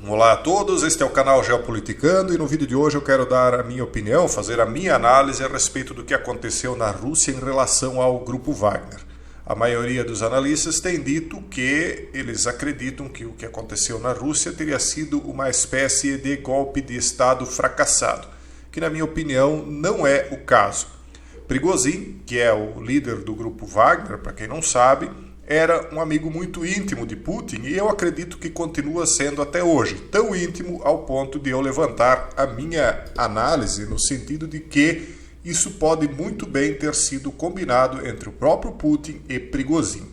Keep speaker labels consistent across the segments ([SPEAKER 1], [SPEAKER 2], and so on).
[SPEAKER 1] Olá a todos, este é o canal Geopoliticando e no vídeo de hoje eu quero dar a minha opinião, fazer a minha análise a respeito do que aconteceu na Rússia em relação ao Grupo Wagner. A maioria dos analistas tem dito que eles acreditam que o que aconteceu na Rússia teria sido uma espécie de golpe de Estado fracassado, que na minha opinião não é o caso. Prigozhin, que é o líder do Grupo Wagner, para quem não sabe, era um amigo muito íntimo de Putin e eu acredito que continua sendo até hoje, tão íntimo ao ponto de eu levantar a minha análise no sentido de que isso pode muito bem ter sido combinado entre o próprio Putin e Prigozhin.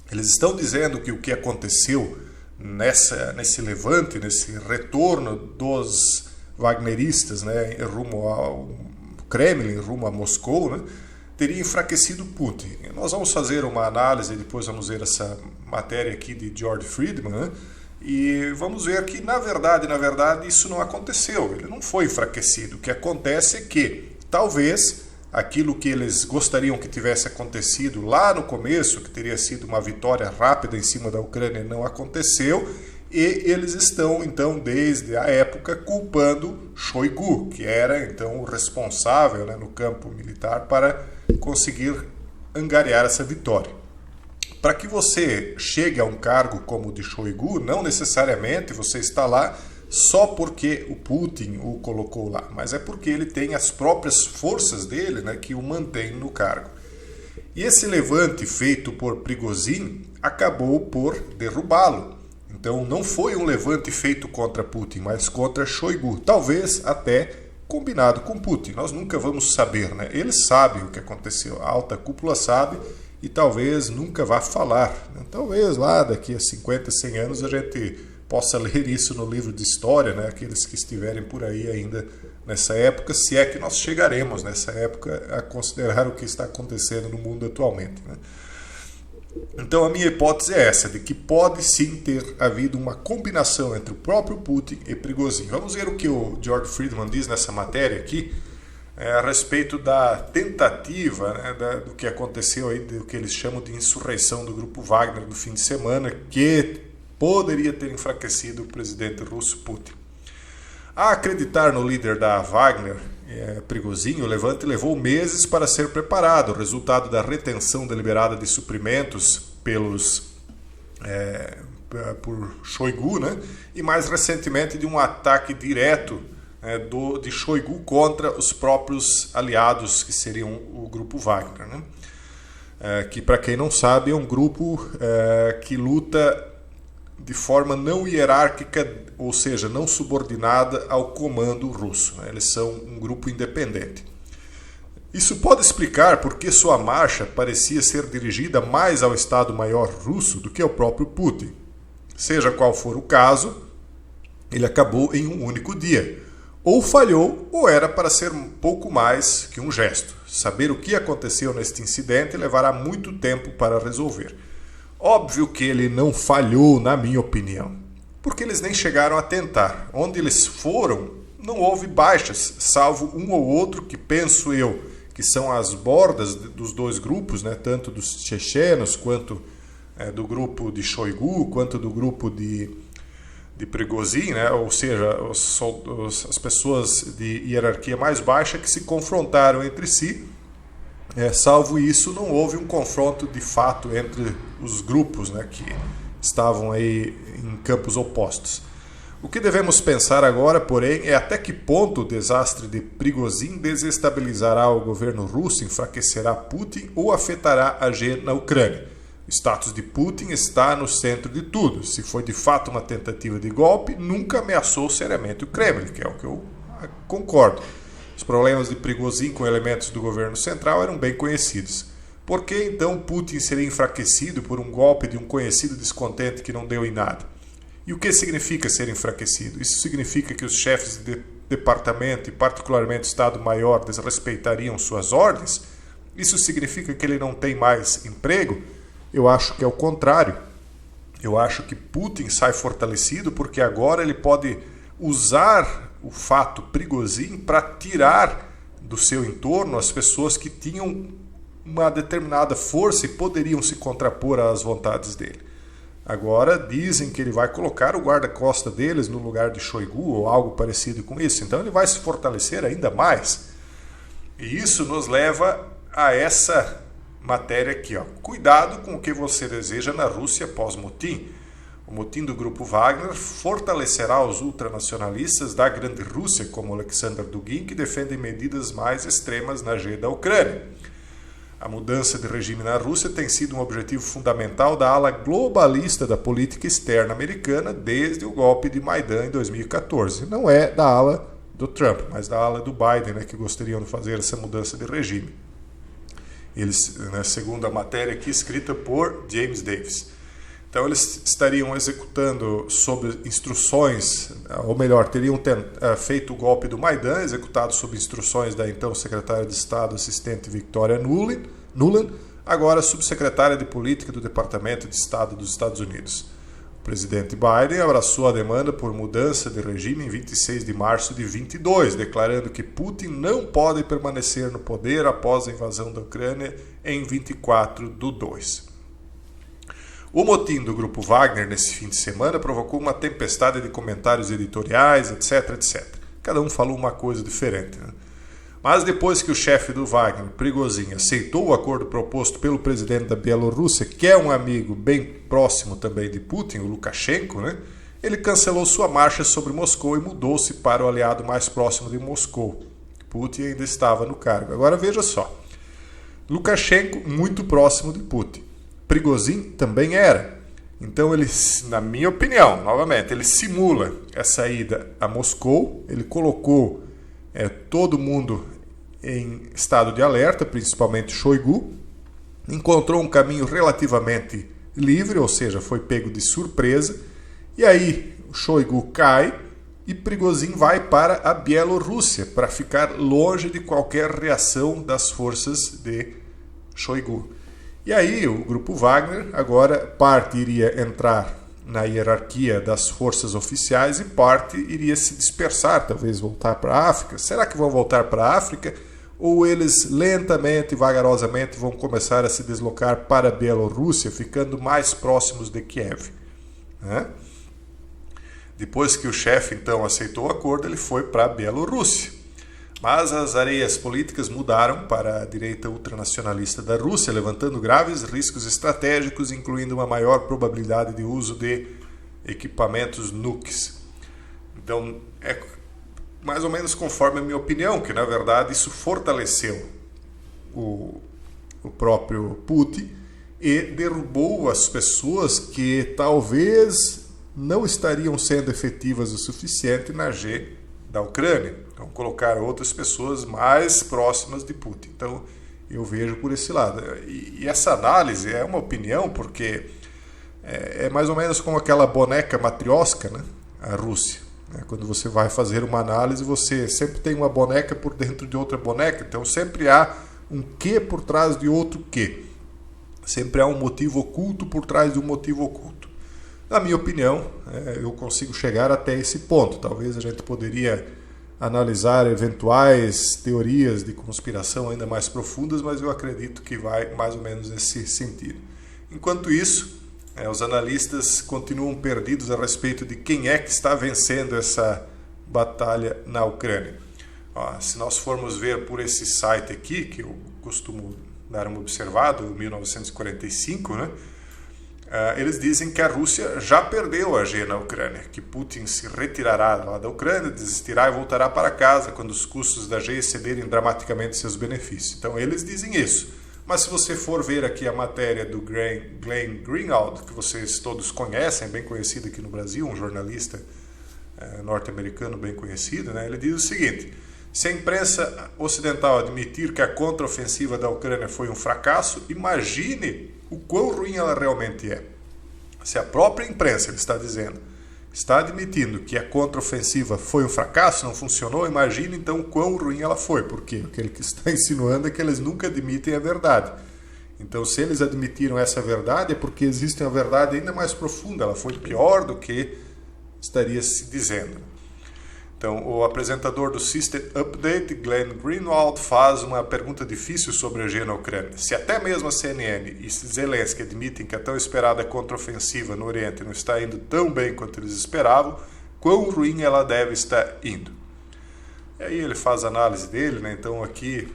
[SPEAKER 1] Eles estão dizendo que o que aconteceu nesse levante, nesse retorno dos wagneristas, né, rumo ao Kremlin, rumo a Moscou, né, teria enfraquecido Putin. Nós vamos fazer uma análise, depois vamos ver essa matéria aqui de George Friedman, né? E vamos ver que, na verdade, isso não aconteceu. Ele não foi enfraquecido. O que acontece é que, talvez, aquilo que eles gostariam que tivesse acontecido lá no começo, que teria sido uma vitória rápida em cima da Ucrânia, não aconteceu, e eles estão, então, desde a época, culpando Shoigu, que era, então, o responsável, né, no campo militar para conseguir angariar essa vitória. Para que você chegue a um cargo como o de Shoigu, não necessariamente você está lá só porque o Putin o colocou lá, mas é porque ele tem as próprias forças dele, né, que o mantêm no cargo. E esse levante feito por Prigozhin acabou por derrubá-lo. Então não foi um levante feito contra Putin, mas contra Shoigu. Talvez até combinado com Putin. Nós nunca vamos saber, né? Eles sabem o que aconteceu. A alta cúpula sabe e talvez nunca vá falar, né? Talvez lá daqui a 50, 100 anos a gente possa ler isso no livro de história, né? Aqueles que estiverem por aí ainda nessa época, se é que nós chegaremos nessa época a considerar o que está acontecendo no mundo atualmente, né? Então a minha hipótese é essa, de que pode sim ter havido uma combinação entre o próprio Putin e Prigozhin. Vamos ver o que o George Friedman diz nessa matéria aqui, a respeito da tentativa, né, do que aconteceu aí, do que eles chamam de insurreição do Grupo Wagner no fim de semana, que poderia ter enfraquecido o presidente russo Putin. A acreditar no líder da Wagner, Prigozhin, o levante levou meses para ser preparado, resultado da retenção deliberada de suprimentos por Shoigu, né? E mais recentemente de um ataque direto de Shoigu contra os próprios aliados que seriam o Grupo Wagner, né? Que, para quem não sabe, é um grupo que luta de forma não hierárquica, ou seja, não subordinada ao comando russo. Eles são um grupo independente. Isso pode explicar por que sua marcha parecia ser dirigida mais ao Estado-Maior russo do que ao próprio Putin. Seja qual for o caso, ele acabou em um único dia. Ou falhou, ou era para ser um pouco mais que um gesto. Saber o que aconteceu neste incidente levará muito tempo para resolver. Óbvio que ele não falhou, na minha opinião, porque eles nem chegaram a tentar. Onde eles foram, não houve baixas, salvo um ou outro que, penso eu, que são as bordas dos dois grupos, né, tanto dos chechenos, quanto do grupo de Shoigu, quanto do grupo de Prigozhin, né, ou seja, as pessoas de hierarquia mais baixa que se confrontaram entre si. Salvo isso, não houve um confronto de fato entre os grupos, né, que estavam aí em campos opostos. O que devemos pensar agora, porém, é até que ponto o desastre de Prigozhin desestabilizará o governo russo, enfraquecerá Putin ou afetará a guerra na Ucrânia. O status de Putin está no centro de tudo. Se foi de fato uma tentativa de golpe, nunca ameaçou seriamente o Kremlin, que é o que eu concordo. Os problemas de Prigozhin com elementos do governo central eram bem conhecidos. Por que então Putin seria enfraquecido por um golpe de um conhecido descontente que não deu em nada? E o que significa ser enfraquecido? Isso significa que os chefes de departamento e particularmente o Estado-Maior desrespeitariam suas ordens? Isso significa que ele não tem mais emprego? Eu acho que é o contrário. Eu acho que Putin sai fortalecido porque agora ele pode usar o fato Prigozhin para tirar do seu entorno as pessoas que tinham uma determinada força e poderiam se contrapor às vontades dele. Agora dizem que ele vai colocar o guarda-costa deles no lugar de Shoigu ou algo parecido com isso. Então ele vai se fortalecer ainda mais. E isso nos leva a essa matéria aqui, ó. Cuidado com o que você deseja na Rússia pós-motim. O motim do Grupo Wagner fortalecerá os ultranacionalistas da Grande Rússia, como Alexander Dugin, que defendem medidas mais extremas na da Ucrânia. A mudança de regime na Rússia tem sido um objetivo fundamental da ala globalista da política externa americana desde o golpe de Maidan em 2014. Não é da ala do Trump, mas da ala do Biden, né, que gostariam de fazer essa mudança de regime. Eles, né, segundo a matéria aqui escrita por James Davis. Então eles estariam executando sob instruções, ou melhor, teriam feito o golpe do Maidan, executado sob instruções da então secretária de Estado assistente Victoria Nuland, agora subsecretária de Política do Departamento de Estado dos Estados Unidos. O presidente Biden abraçou a demanda por mudança de regime em 26 de março de 22, declarando que Putin não pode permanecer no poder após a invasão da Ucrânia em 24/2. O motim do Grupo Wagner nesse fim de semana provocou uma tempestade de comentários editoriais, etc, etc. Cada um falou uma coisa diferente, né? Mas depois que o chefe do Wagner, Prigozhin, aceitou o acordo proposto pelo presidente da Bielorrússia, que é um amigo bem próximo também de Putin, o Lukashenko, né? Ele cancelou sua marcha sobre Moscou e mudou-se para o aliado mais próximo de Moscou. Putin ainda estava no cargo. Agora veja só, Lukashenko muito próximo de Putin. Prigozhin também era. Então ele, na minha opinião, novamente, ele simula essa ida a Moscou, ele colocou todo mundo em estado de alerta, principalmente Shoigu, encontrou um caminho relativamente livre, ou seja, foi pego de surpresa, e aí o Shoigu cai e Prigozhin vai para a Bielorrússia, para ficar longe de qualquer reação das forças de Shoigu. E aí o Grupo Wagner, agora parte iria entrar na hierarquia das forças oficiais e parte iria se dispersar, talvez voltar para a África. Será que vão voltar para a África? Ou eles lentamente, vagarosamente vão começar a se deslocar para a Bielorrússia, ficando mais próximos de Kiev? Né? Depois que o chefe então aceitou o acordo, ele foi para a Bielorrússia. Mas as areias políticas mudaram para a direita ultranacionalista da Rússia, levantando graves riscos estratégicos, incluindo uma maior probabilidade de uso de equipamentos nukes. Então, é mais ou menos conforme a minha opinião, que na verdade isso fortaleceu o próprio Putin e derrubou as pessoas que talvez não estariam sendo efetivas o suficiente na da Ucrânia. Então, colocar outras pessoas mais próximas de Putin. Então, eu vejo por esse lado. E essa análise é uma opinião, porque é mais ou menos como aquela boneca matrioska, né? A Rússia. Quando você vai fazer uma análise, você sempre tem uma boneca por dentro de outra boneca. Então, sempre há um quê por trás de outro quê. Sempre há um motivo oculto por trás de um motivo oculto. Na minha opinião, eu consigo chegar até esse ponto. Talvez a gente poderia analisar eventuais teorias de conspiração ainda mais profundas, mas eu acredito que vai mais ou menos nesse sentido. Enquanto isso, os analistas continuam perdidos a respeito de quem é que está vencendo essa batalha na Ucrânia. Se nós formos ver por esse site aqui, que eu costumo dar uma observada, 1945, né? Eles dizem que a Rússia já perdeu a na Ucrânia, que Putin se retirará lá da Ucrânia, desistirá e voltará para casa quando os custos da excederem dramaticamente seus benefícios. Então eles dizem isso. Mas se você for ver aqui a matéria do Glenn Greenwald, que vocês todos conhecem, bem conhecido aqui no Brasil, um jornalista norte-americano bem conhecido, né? Ele diz o seguinte: se a imprensa ocidental admitir que a contraofensiva da Ucrânia foi um fracasso, imagine o quão ruim ela realmente é. Se a própria imprensa, ele está dizendo, está admitindo que a contraofensiva foi um fracasso, não funcionou, imagine então o quão ruim ela foi. Por quê? Porque ele que está insinuando é que eles nunca admitem a verdade. Então, se eles admitiram essa verdade, é porque existe uma verdade ainda mais profunda. Ela foi pior do que estaria se dizendo. Então, o apresentador do System Update, Glenn Greenwald, faz uma pergunta difícil sobre a guerra na Ucrânia. Se até mesmo a CNN e Zelensky admitem que a tão esperada contraofensiva no Oriente não está indo tão bem quanto eles esperavam, quão ruim ela deve estar indo? E aí ele faz a análise dele, né? Então aqui,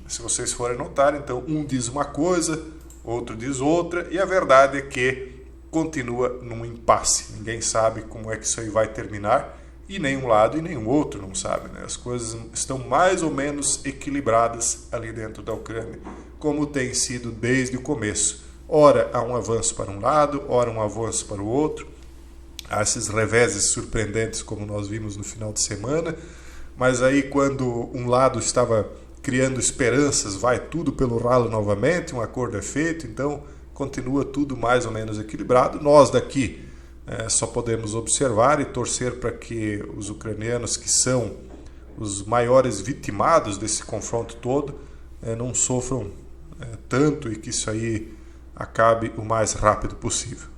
[SPEAKER 1] se vocês forem notar, então um diz uma coisa, outro diz outra, e a verdade é que continua num impasse. Ninguém sabe como é que isso aí vai terminar, e nem um lado e nem o outro não sabe, né? As coisas estão mais ou menos equilibradas ali dentro da Ucrânia, como tem sido desde o começo. Ora há um avanço para um lado, ora um avanço para o outro. Há esses reveses surpreendentes como nós vimos no final de semana, mas aí quando um lado estava criando esperanças, vai tudo pelo ralo novamente, um acordo é feito, então continua tudo mais ou menos equilibrado. Nós daqui só podemos observar e torcer para que os ucranianos, que são os maiores vitimados desse confronto todo, não sofram tanto e que isso aí acabe o mais rápido possível.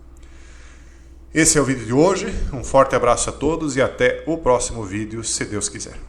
[SPEAKER 1] Esse é o vídeo de hoje, um forte abraço a todos e até o próximo vídeo, se Deus quiser.